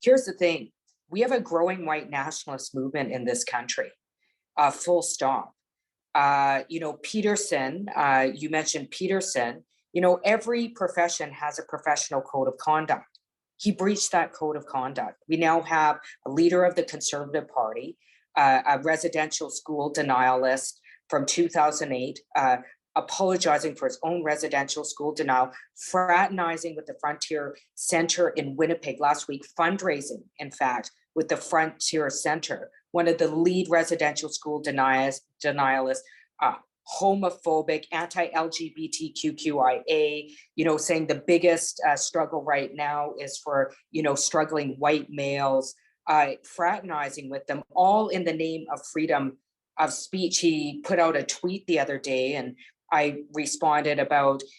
Here's the thing. We have a growing white nationalist movement in this country, full stop. Peterson, you mentioned Peterson, every profession has a professional code of conduct. He breached that code of conduct. We now have a leader of the Conservative Party, a residential school denialist from 2008, apologizing for his own residential school denial, fraternizing with the Frontier Centre in Winnipeg last week, fundraising, in fact, with the Frontier Centre, one of the lead residential school denialists, homophobic, anti-LGBTQIA, saying the biggest struggle right now is for, struggling white males, fraternizing with them, all in the name of freedom of speech. He put out a tweet the other day, and I responded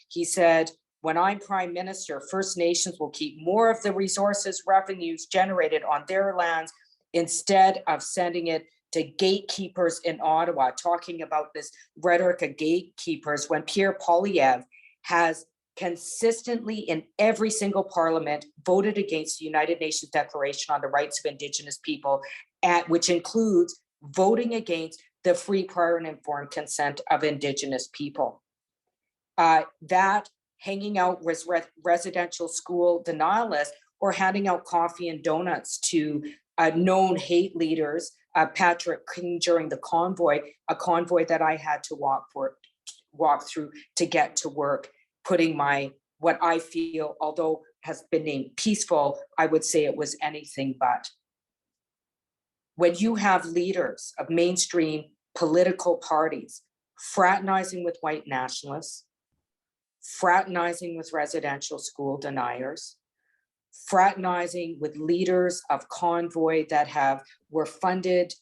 he said, when I'm Prime Minister, First Nations will keep more of the resources, revenues generated on their lands instead of sending it to gatekeepers in Ottawa, talking about this rhetoric of gatekeepers when Pierre Poilievre has consistently in every single parliament voted against the United Nations Declaration on the Rights of Indigenous People, which includes voting against the free, prior, and informed consent of Indigenous people. That hanging out with residential school denialists or handing out coffee and donuts to known hate leaders, Patrick King during the convoy, a convoy that I had to walk through to get to work, putting what I feel, although has been named peaceful, I would say it was anything but. When you have leaders of mainstream political parties fraternizing with white nationalists, fraternizing with residential school deniers, fraternizing with leaders of convoy that were funded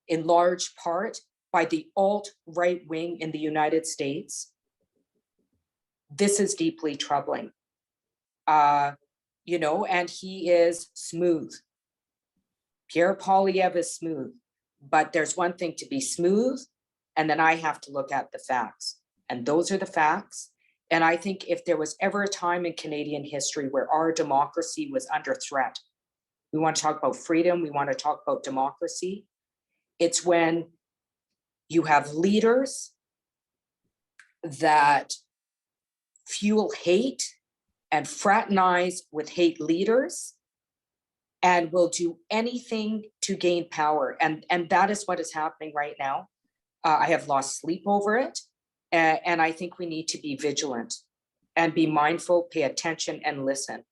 in large part by the alt-right wing in the United States, this is deeply troubling. And he is smooth. Pierre Poilievre is smooth, but there's one thing to be smooth, and then I have to look at the facts. And those are the facts. And I think if there was ever a time in Canadian history where our democracy was under threat, we want to talk about freedom, we want to talk about democracy, it's when you have leaders that fuel hate and fraternize with hate leaders and will do anything to gain power. And that is what is happening right now. I have lost sleep over it. And I think we need to be vigilant and be mindful, pay attention, and listen.